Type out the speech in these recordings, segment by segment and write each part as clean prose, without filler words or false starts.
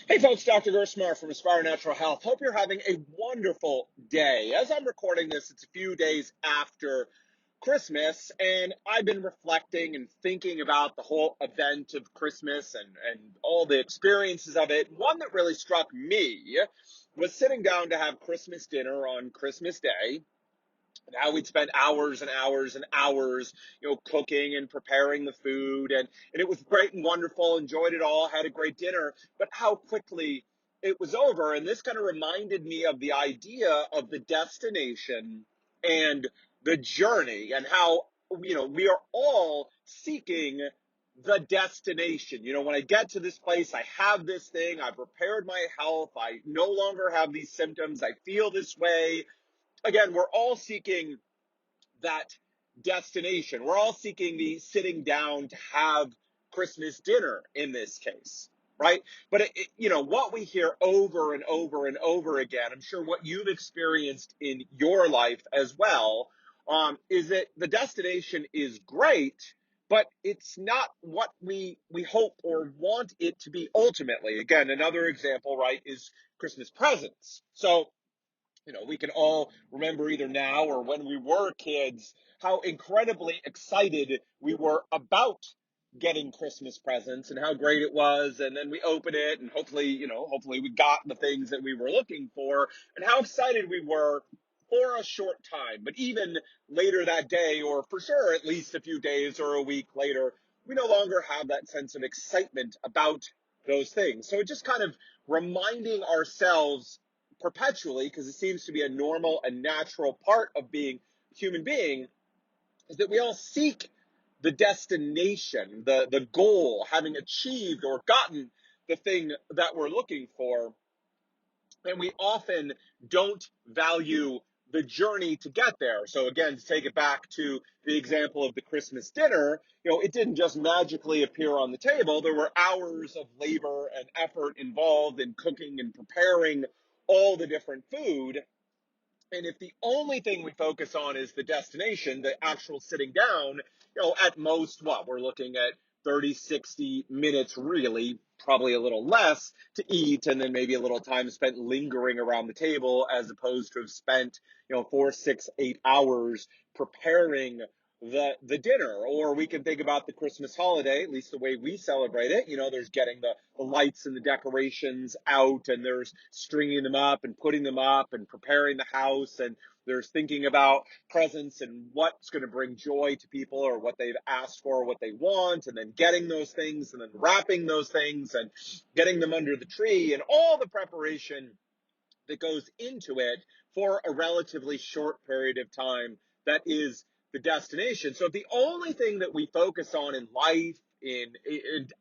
Hey folks, Dr. Gerstmar from Aspire Natural Health. Hope you're having a wonderful day. As I'm recording this, it's a few days after Christmas, and I've been reflecting and thinking about the whole event of Christmas and all the experiences of it. One that really struck me was sitting down to have Christmas dinner on Christmas Day. Now we'd spend hours and hours and hours, cooking and preparing the food, and it was great and wonderful. Enjoyed it all, had a great dinner, but how quickly it was over. And this kind of reminded me of the idea of the destination and the journey, and how we are all seeking the destination. When I get to this place, I have this thing, I've repaired my health, I no longer have these symptoms, I feel this way. Again, we're all seeking that destination. We're all seeking the sitting down to have Christmas dinner in this case, right? But what we hear over and over and over again, I'm sure what you've experienced in your life as well, is that the destination is great, but it's not what we hope or want it to be ultimately. Again, another example, right, is Christmas presents. So we can all remember either now or when we were kids how incredibly excited we were about getting Christmas presents and how great it was. And then we open it and hopefully we got the things that we were looking for, and how excited we were for a short time. But even later that day, or for sure at least a few days or a week later, we no longer have that sense of excitement about those things. So it just kind of reminding ourselves perpetually, because it seems to be a normal and natural part of being a human being, is that we all seek the destination, the goal, having achieved or gotten the thing that we're looking for. And we often don't value the journey to get there. So again, to take it back to the example of the Christmas dinner, it didn't just magically appear on the table. There were hours of labor and effort involved in cooking and preparing all the different food. And if the only thing we focus on is the destination, the actual sitting down, at most, we're looking at 30, 60 minutes, really, probably a little less to eat, and then maybe a little time spent lingering around the table, as opposed to have spent, 4, 6, 8 hours preparing the dinner. Or we can think about the Christmas holiday, at least the way we celebrate it. There's getting the lights and the decorations out, and there's stringing them up and putting them up and preparing the house, and there's thinking about presents and what's going to bring joy to people, or what they've asked for, what they want, and then getting those things, and then wrapping those things and getting them under the tree, and all the preparation that goes into it for a relatively short period of time that is the destination. So if the only thing that we focus on in life, in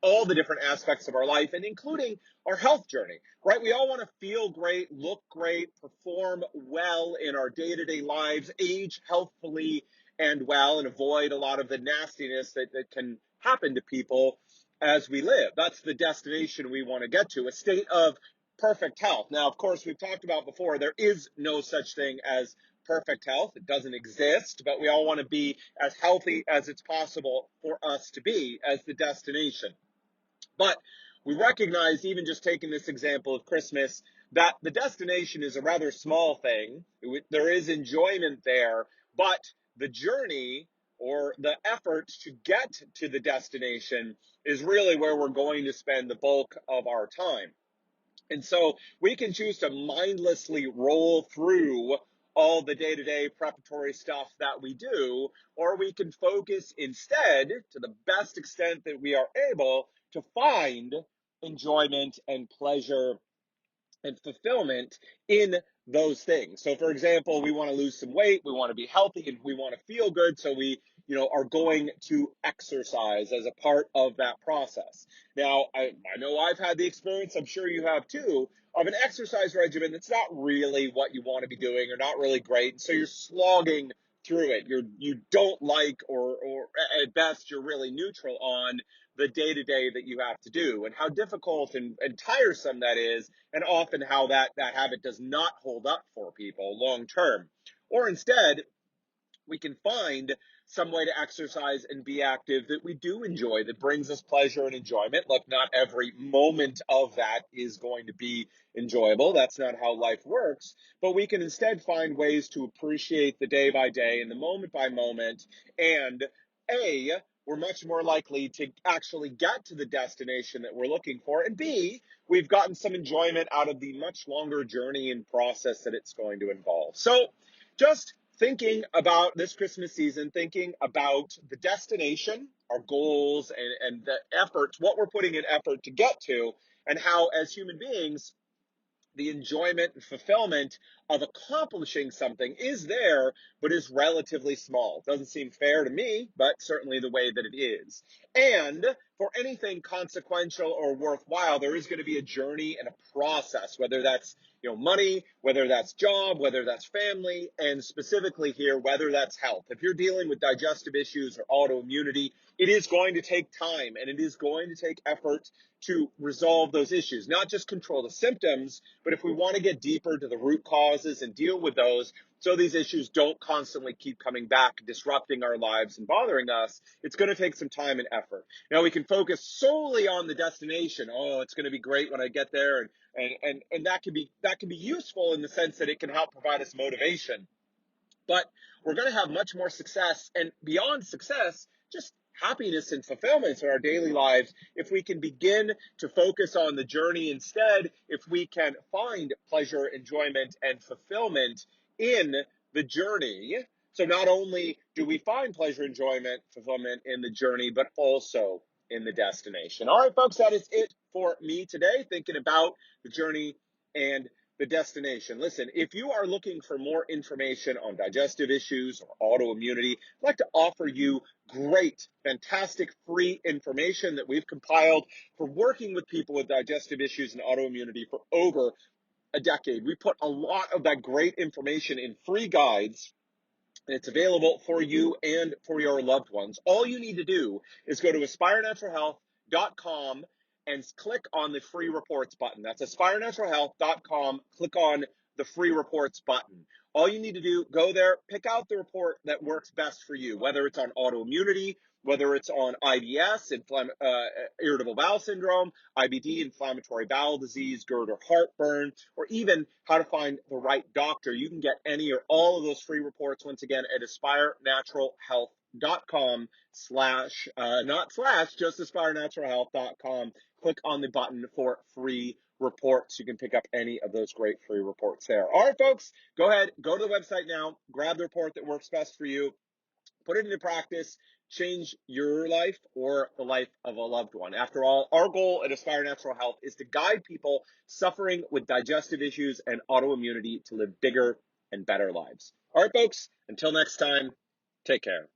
all the different aspects of our life, and including our health journey, right? We all want to feel great, look great, perform well in our day-to-day lives, age healthfully and well, and avoid a lot of the nastiness that can happen to people as we live. That's the destination we want to get to, a state of perfect health. Now, of course, we've talked about before, there is no such thing as perfect health. It doesn't exist, but we all want to be as healthy as it's possible for us to be as the destination. But we recognize, even just taking this example of Christmas, that the destination is a rather small thing. There is enjoyment there, but the journey or the effort to get to the destination is really where we're going to spend the bulk of our time. And so we can choose to mindlessly roll through all the day-to-day preparatory stuff that we do, or we can focus instead, to the best extent that we are able, to find enjoyment and pleasure and fulfillment in those things. So for example, we want to lose some weight, we want to be healthy, and we want to feel good, so we are going to exercise as a part of that process. Now, I know I've had the experience, I'm sure you have too, of an exercise regimen that's not really what you want to be doing, or not really great, so you're slogging through it. You don't like, or at best you're really neutral on the day-to-day that you have to do, and how difficult and tiresome that is, and often how that habit does not hold up for people long term. Or instead, we can find some way to exercise and be active that we do enjoy, that brings us pleasure and enjoyment. Look, not every moment of that is going to be enjoyable. That's not how life works. But we can instead find ways to appreciate the day by day and the moment by moment. And A, we're much more likely to actually get to the destination that we're looking for. And B, we've gotten some enjoyment out of the much longer journey and process that it's going to involve. So just thinking about this Christmas season, thinking about the destination, our goals, and the efforts, what we're putting in effort to get to, and how as human beings, the enjoyment and fulfillment of accomplishing something is there, but is relatively small. Doesn't seem fair to me, but certainly the way that it is. And for anything consequential or worthwhile, there is going to be a journey and a process, whether that's money, whether that's job, whether that's family, and specifically here, whether that's health. If you're dealing with digestive issues or autoimmunity, it is going to take time and it is going to take effort to resolve those issues, not just control the symptoms, but if we want to get deeper to the root causes and deal with those so these issues don't constantly keep coming back, disrupting our lives and bothering us, it's going to take some time and effort. Now, we can focus solely on the destination. Oh, it's going to be great when I get there. And that can be useful in the sense that it can help provide us motivation. But we're going to have much more success and beyond success, just happiness and fulfillment in our daily lives if we can begin to focus on the journey instead, if we can find pleasure, enjoyment, and fulfillment in the journey. So not only do we find pleasure, enjoyment, fulfillment in the journey, but also in the destination. All right, folks, that is it for me today, thinking about the journey and the destination. Listen, if you are looking for more information on digestive issues or autoimmunity, I'd like to offer you great, fantastic free information that we've compiled for working with people with digestive issues and autoimmunity for over a decade. We put a lot of that great information in free guides, and it's available for you and for your loved ones. All you need to do is go to aspirenaturalhealth.com and click on the free reports button. That's aspirenaturalhealth.com. Click on the free reports button. All you need to do, go there, pick out the report that works best for you, whether it's on autoimmunity, whether it's on IBS, irritable bowel syndrome, IBD, inflammatory bowel disease, GERD or heartburn, or even how to find the right doctor. You can get any or all of those free reports once again at aspirenaturalhealth.com not slash, just aspirenaturalhealth.com. Click on the button for free reports. You can pick up any of those great free reports there. All right, folks, go ahead, go to the website now, grab the report that works best for you, put it into practice, change your life or the life of a loved one. After all, our goal at Aspire Natural Health is to guide people suffering with digestive issues and autoimmunity to live bigger and better lives. All right, folks, until next time, take care.